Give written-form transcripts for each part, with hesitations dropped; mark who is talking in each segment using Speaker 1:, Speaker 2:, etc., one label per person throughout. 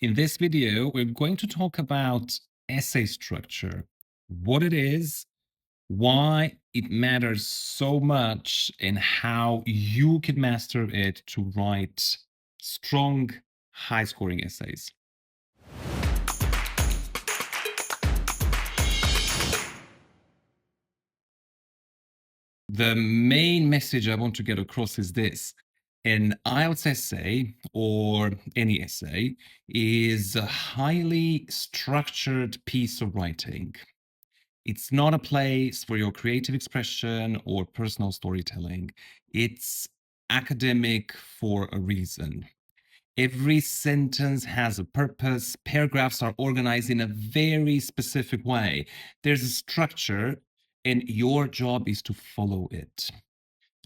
Speaker 1: In this video, we're going to talk about essay structure, what it is, why it matters so much, and how you can master it to write strong, high-scoring essays. The main message I want to get across is this. An IELTS essay, or any essay, is a highly structured piece of writing. It's not a place for your creative expression or personal storytelling. It's academic for a reason. Every sentence has a purpose. Paragraphs are organized in a very specific way. There's a structure, and your job is to follow it.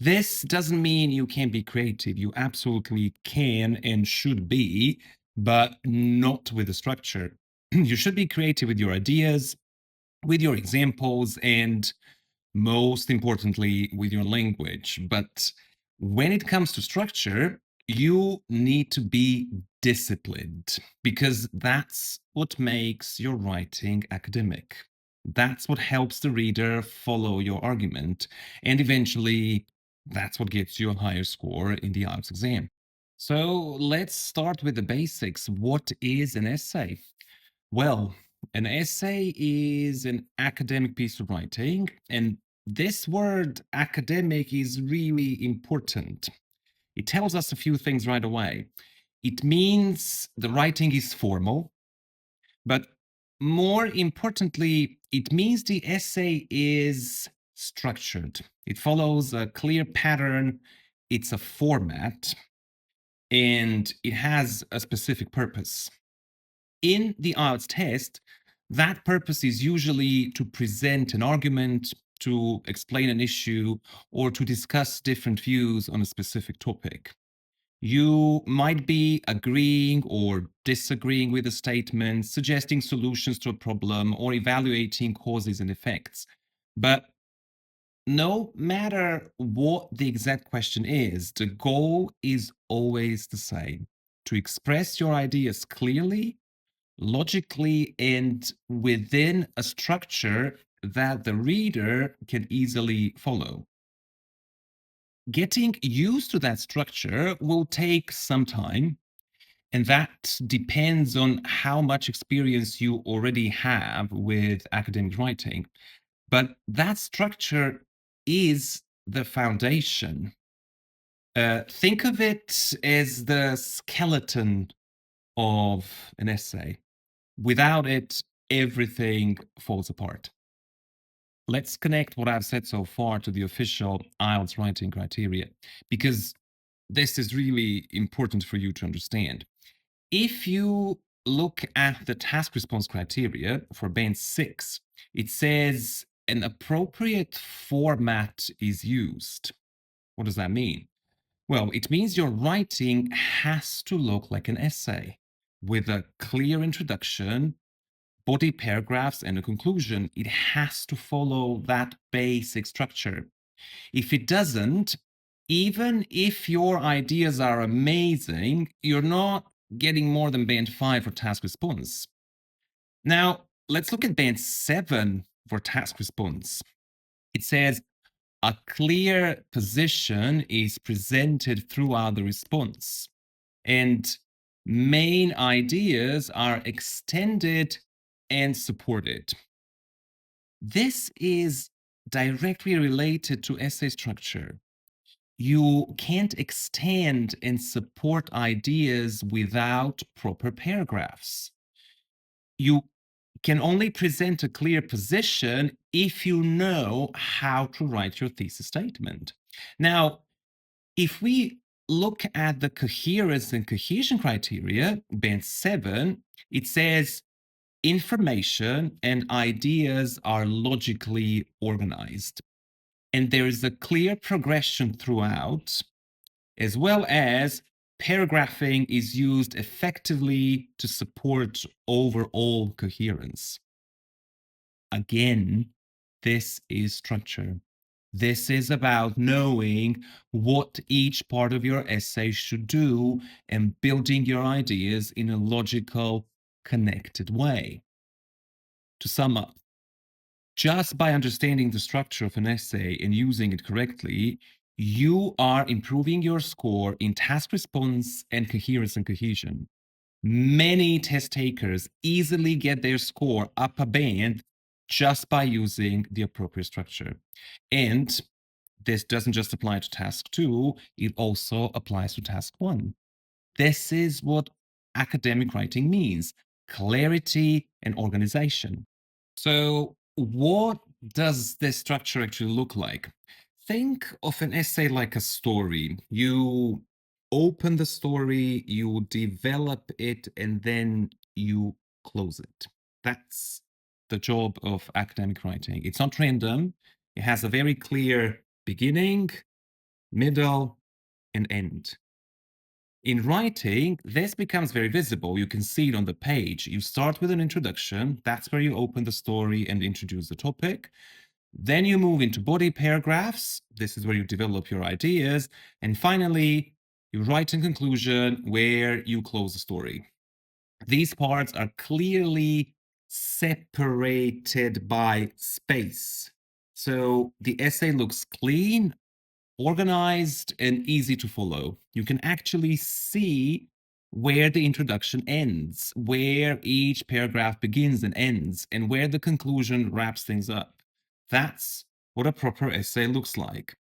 Speaker 1: This doesn't mean you can't be creative. You absolutely can and should be, but not with a structure. You should be creative with your ideas, with your examples, and most importantly, with your language. But when it comes to structure, you need to be disciplined because that's what makes your writing academic. That's what helps the reader follow your argument. And eventually, that's what gets you a higher score in the IELTS exam. So let's start with the basics. What is an essay? Well, an essay is an academic piece of writing, and this word academic is really important. It tells us a few things right away. It means the writing is formal, but more importantly, it means the essay is structured. It follows a clear pattern, it's a format, and it has a specific purpose. In the IELTS test, that purpose is usually to present an argument, to explain an issue, or to discuss different views on a specific topic. You might be agreeing or disagreeing with a statement, suggesting solutions to a problem, or evaluating causes and effects. But no matter what the exact question is, the goal is always the same: to express your ideas clearly, logically, and within a structure that the reader can easily follow. Getting used to that structure will take some time, and that depends on how much experience you already have with academic writing. But that structure is the foundation. Think of it as the skeleton of an essay. Without it, everything falls apart. Let's connect what I've said so far to the official IELTS writing criteria, because this is really important for you to understand. If you look at the task response criteria for band 6, it says an appropriate format is used. What does that mean? Well, it means your writing has to look like an essay with a clear introduction, body paragraphs, and a conclusion. It has to follow that basic structure. If it doesn't, even if your ideas are amazing, you're not getting more than band 5 for task response. Now, let's look at band 7 for task response. It says a clear position is presented throughout the response, and main ideas are extended and supported. This is directly related to essay structure. You can't extend and support ideas without proper paragraphs. You can only present a clear position if you know how to write your thesis statement. Now, if we look at the coherence and cohesion criteria, band 7, it says information and ideas are logically organized. And there is a clear progression throughout, as well as paragraphing is used effectively to support overall coherence. Again, this is structure. This is about knowing what each part of your essay should do and building your ideas in a logical, connected way. To sum up, just by understanding the structure of an essay and using it correctly, you are improving your score in task response and coherence and cohesion. Many test takers easily get their score up a band just by using the appropriate structure. And this doesn't just apply to task 2, it also applies to task 1. This is what academic writing means: clarity and organization. So, what does this structure actually look like? Think of an essay like a story. You open the story, you develop it, and then you close it. That's the job of academic writing. It's not random, it has a very clear beginning, middle, and end. In writing, this becomes very visible. You can see it on the page. You start with an introduction. That's where you open the story and introduce the topic. Then you move into body paragraphs. This is where you develop your ideas. And finally, you write in conclusion where you close the story. These parts are clearly separated by space. So the essay looks clean, organized, and easy to follow. You can actually see where the introduction ends, where each paragraph begins and ends, and where the conclusion wraps things up. That's what a proper essay looks like.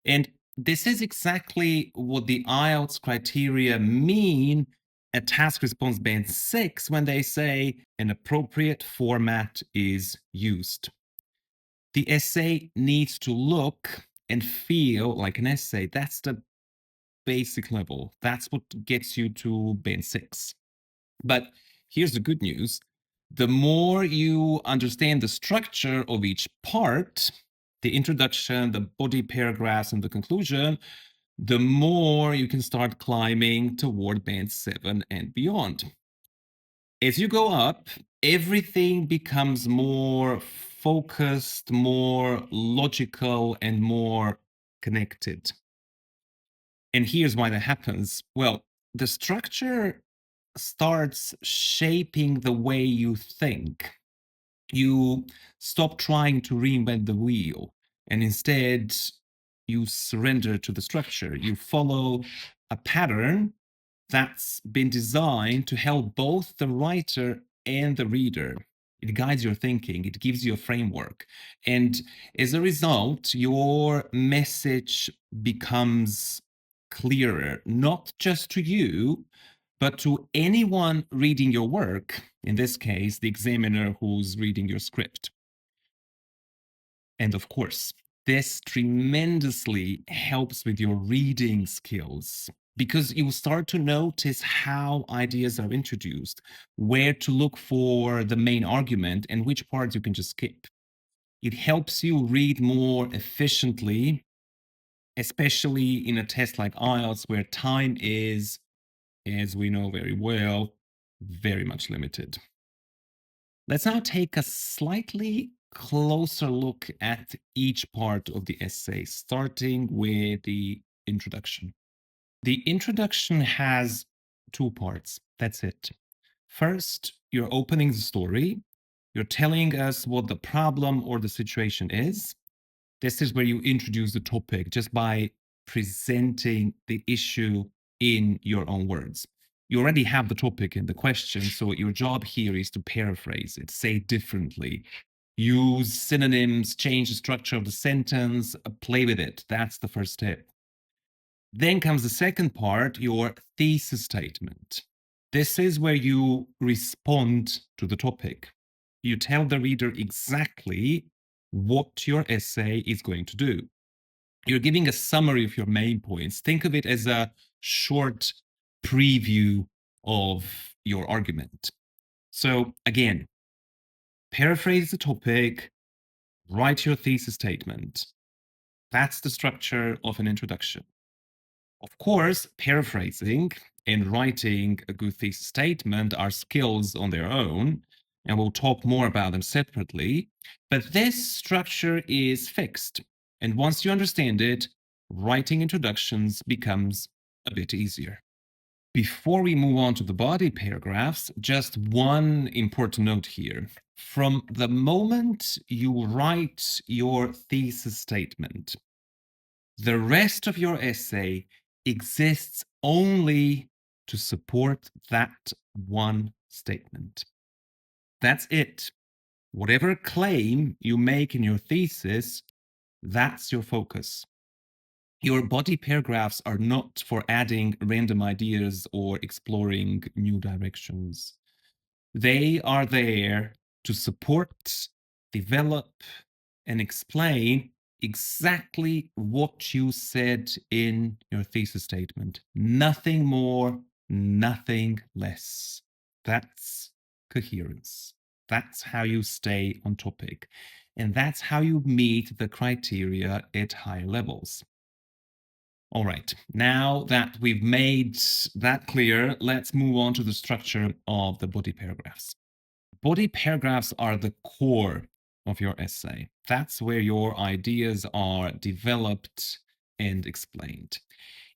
Speaker 1: And this is exactly what the IELTS criteria mean at task response band 6 when they say an appropriate format is used. The essay needs to look and feel like an essay. That's the basic level. That's what gets you to band 6. But here's the good news. The more you understand the structure of each part, the introduction, the body paragraphs, and the conclusion, the more you can start climbing toward band 7 and beyond. As you go up, everything becomes more focused, more logical, and more connected. And here's why that happens. Well, the structure starts shaping the way you think. You stop trying to reinvent the wheel, and instead you surrender to the structure. You follow a pattern that's been designed to help both the writer and the reader. It guides your thinking, it gives you a framework. And as a result, your message becomes clearer, not just to you, but to anyone reading your work, in this case, the examiner who's reading your script. And of course, this tremendously helps with your reading skills because you start to notice how ideas are introduced, where to look for the main argument, and which parts you can just skip. It helps you read more efficiently, especially in a test like IELTS, where time is, as we know very well, very much limited. Let's now take a slightly closer look at each part of the essay, starting with the introduction. The introduction has two parts. That's it. First, you're opening the story. You're telling us what the problem or the situation is. This is where you introduce the topic just by presenting the issue in your own words. You already have the topic in the question, so your job here is to paraphrase it, say it differently, use synonyms, change the structure of the sentence, play with it. That's the first step. Then comes the second part, your thesis statement. This is where you respond to the topic. You tell the reader exactly what your essay is going to do. You're giving a summary of your main points. Think of it as a short preview of your argument. So again, paraphrase the topic, write your thesis statement. That's the structure of an introduction. Of course, paraphrasing and writing a good thesis statement are skills on their own, and we'll talk more about them separately. But this structure is fixed. And once you understand it, writing introductions becomes a bit easier. Before we move on to the body paragraphs, just one important note here. From the moment you write your thesis statement, the rest of your essay exists only to support that one statement. That's it. Whatever claim you make in your thesis, that's your focus. Your body paragraphs are not for adding random ideas or exploring new directions. They are there to support, develop, and explain exactly what you said in your thesis statement. Nothing more, nothing less. That's coherence. That's how you stay on topic. And that's how you meet the criteria at higher levels. All right, now that we've made that clear, let's move on to the structure of the body paragraphs. Body paragraphs are the core of your essay. That's where your ideas are developed and explained.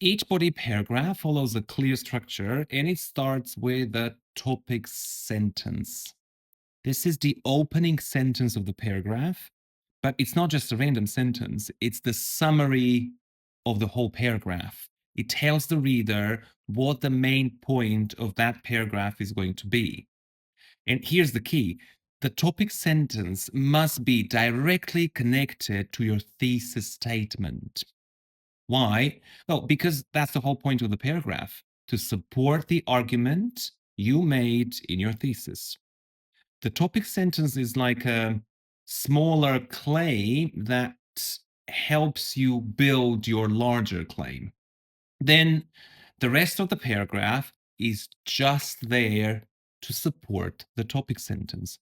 Speaker 1: Each body paragraph follows a clear structure and it starts with a topic sentence. This is the opening sentence of the paragraph, but it's not just a random sentence, it's the summary of the whole paragraph. It tells the reader what the main point of that paragraph is going to be. And here's the key. The topic sentence must be directly connected to your thesis statement. Why? Well, because that's the whole point of the paragraph, to support the argument you made in your thesis. The topic sentence is like a smaller claim that helps you build your larger claim. Then the rest of the paragraph is just there to support the topic sentence.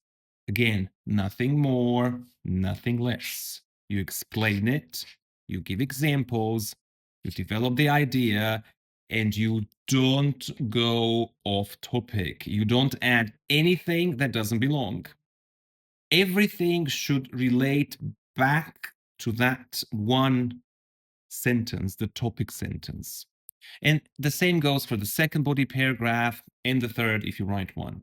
Speaker 1: Again, nothing more, nothing less. You explain it, you give examples, you develop the idea, and you don't go off topic. You don't add anything that doesn't belong. Everything should relate back to that one sentence, the topic sentence. And the same goes for the second body paragraph and the third if you write one.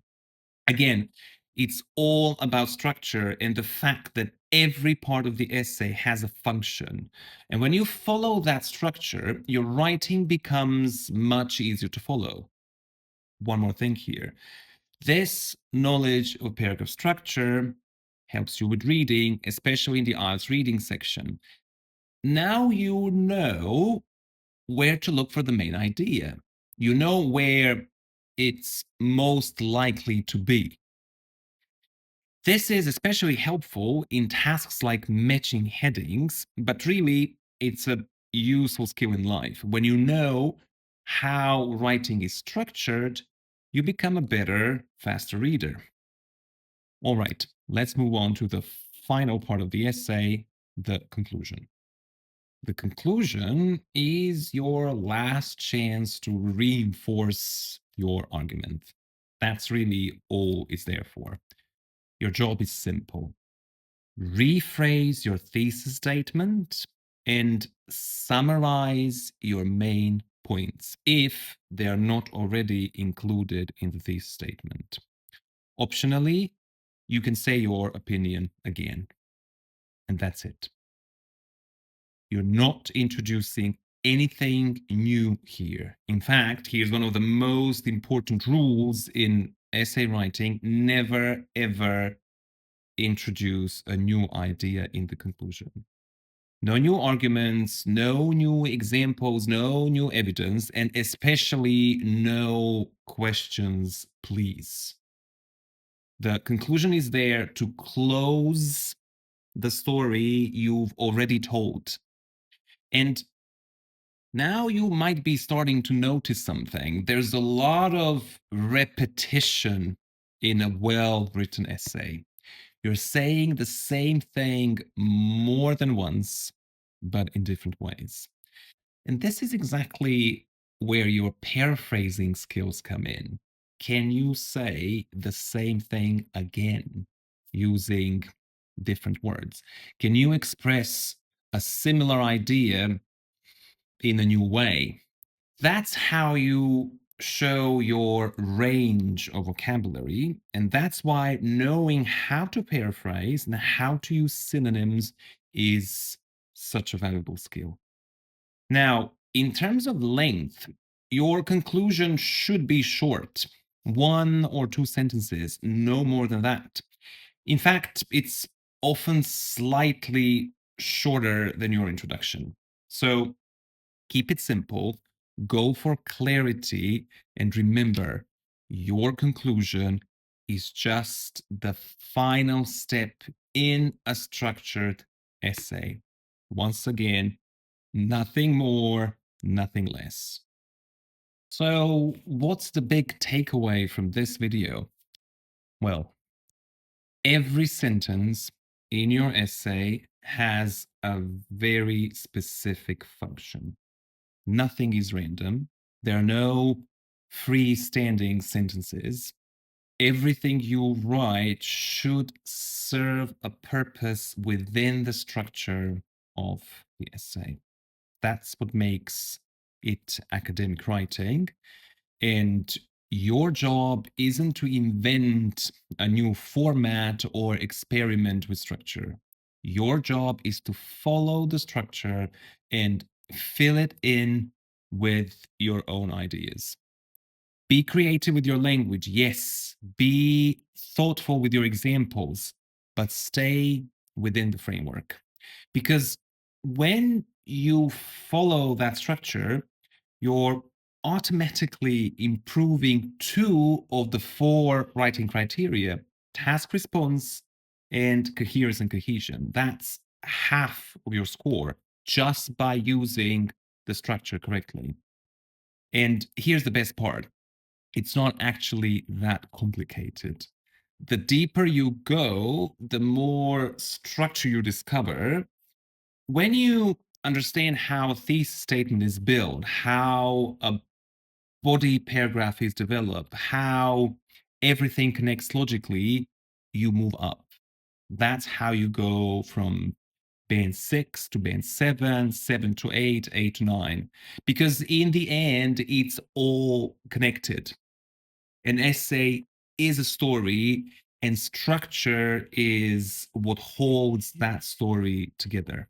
Speaker 1: Again, it's all about structure and the fact that every part of the essay has a function. And when you follow that structure, your writing becomes much easier to follow. One more thing here. This knowledge of paragraph structure helps you with reading, especially in the IELTS reading section. Now you know where to look for the main idea. You know where it's most likely to be. This is especially helpful in tasks like matching headings, but really it's a useful skill in life. When you know how writing is structured, you become a better, faster reader. All right, let's move on to the final part of the essay, the conclusion. The conclusion is your last chance to reinforce your argument. That's really all it's there for. Your job is simple. Rephrase your thesis statement and summarize your main points if they are not already included in the thesis statement. Optionally, you can say your opinion again, and that's it. You're not introducing anything new here. In fact, here's one of the most important rules in essay writing: never ever introduce a new idea in the conclusion. No new arguments, no new examples, no new evidence, and especially no questions, please. The conclusion is there to close the story you've already told. And now you might be starting to notice something. There's a lot of repetition in a well-written essay. You're saying the same thing more than once, but in different ways. And this is exactly where your paraphrasing skills come in. Can you say the same thing again using different words? Can you express a similar idea in a new way. That's how you show your range of vocabulary. And that's why knowing how to paraphrase and how to use synonyms is such a valuable skill. Now, in terms of length, your conclusion should be short, 1 or 2 sentences, no more than that. In fact, it's often slightly shorter than your introduction. So keep it simple, go for clarity, and remember your conclusion is just the final step in a structured essay. Once again, nothing more, nothing less. So, what's the big takeaway from this video? Well, every sentence in your essay has a very specific function. Nothing is random. There are no freestanding sentences. Everything you write should serve a purpose within the structure of the essay. That's what makes it academic writing. And your job isn't to invent a new format or experiment with structure. Your job is to follow the structure and fill it in with your own ideas. Be creative with your language, yes. Be thoughtful with your examples, but stay within the framework. Because when you follow that structure, you're automatically improving 2 of the 4 writing criteria: task response and coherence and cohesion. That's half of your score just by using the structure correctly. And here's the best part: it's not actually that complicated. The deeper you go, the more structure you discover. When you understand how a thesis statement is built, how a body paragraph is developed, how everything connects logically, you move up. That's how you go from band 6 to band 7, 7 to 8, 8 to 9. Because in the end, it's all connected. An essay is a story, and structure is what holds that story together.